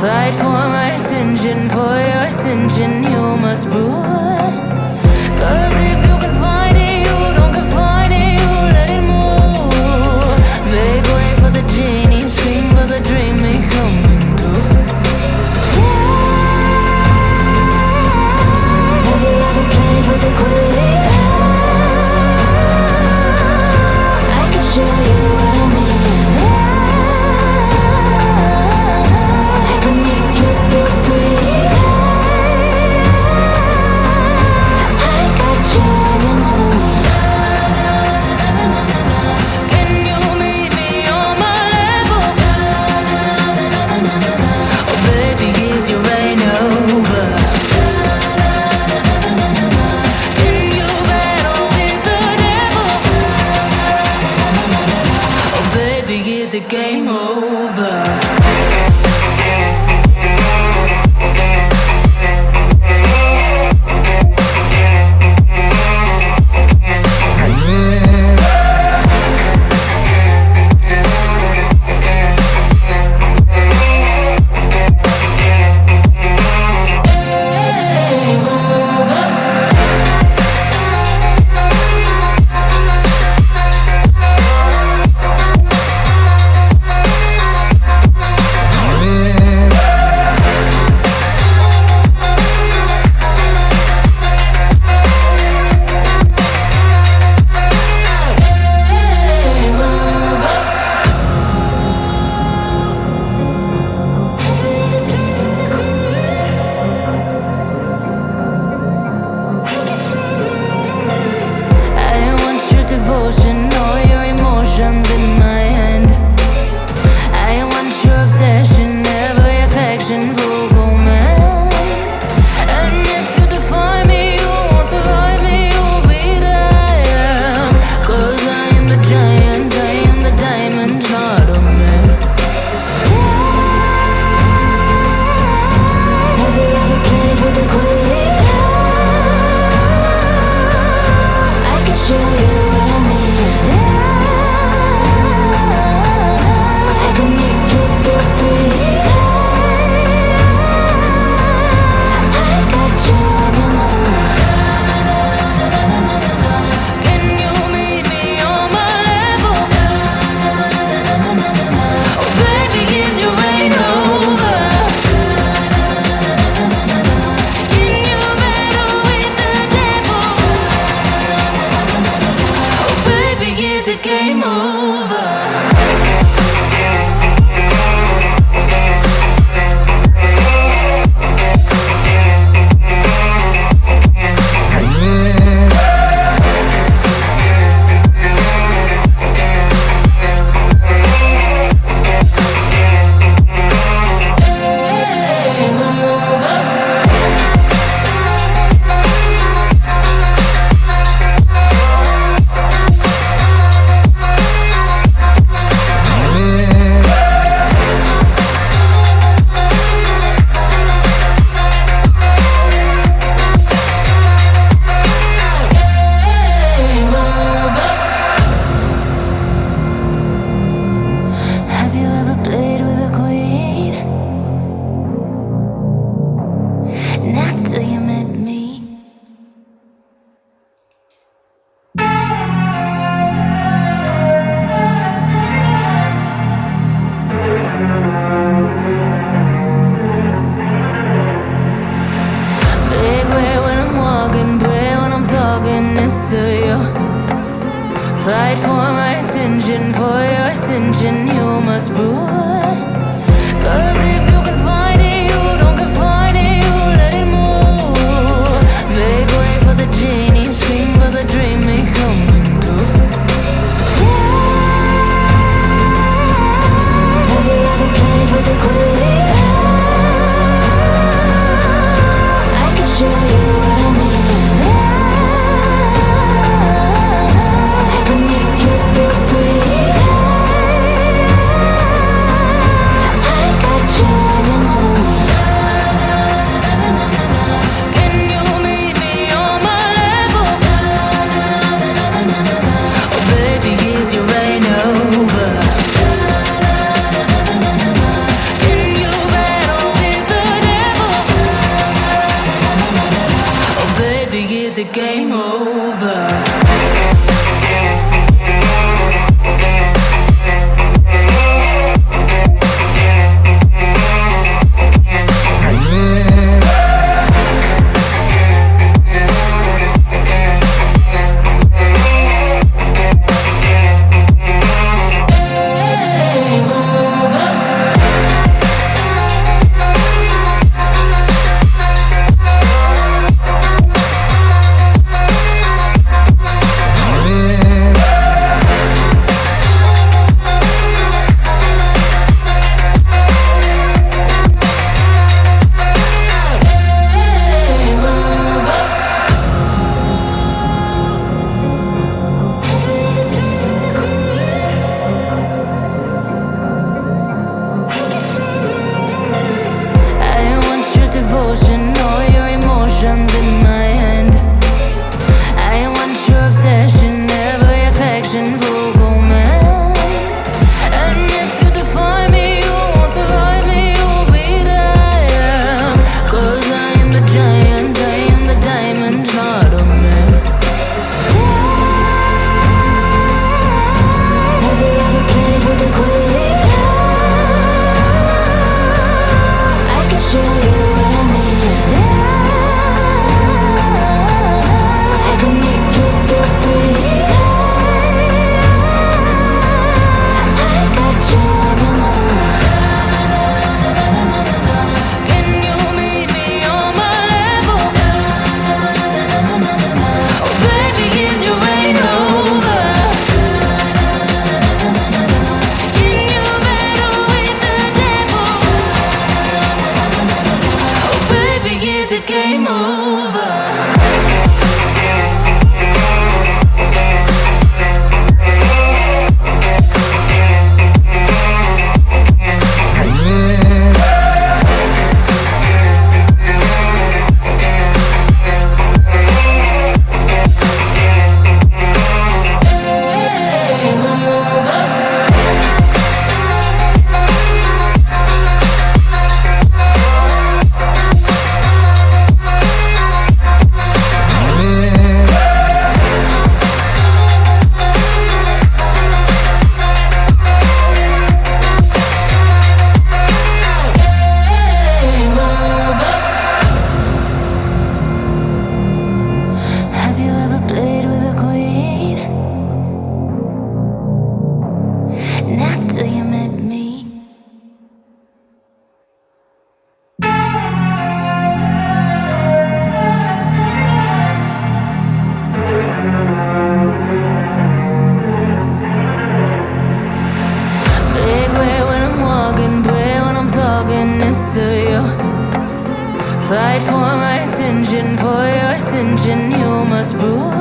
Fight for my ascension, for your ascension, you must prove. Cause if you can find it, you don't confine it, you let it move. Make way for the genie, scream for the dream may come into. Have you ever played with a queen? I can show you what I mean. I can make you feel free. I got you and you never leave. Can you meet me on my level? Oh baby, is your reign over? Can you battle with the devil? Oh baby, is the game over? Fight for my ascension, for your ascension, you must prove. Cause if you can find it, you don't confine it, you let it move. Make way for the genie, scream for the dream may come into. Have you ever played with a queen? I can show you what I mean. I can make you feel free. game over. Fight for my attention, for your ascension, you must prove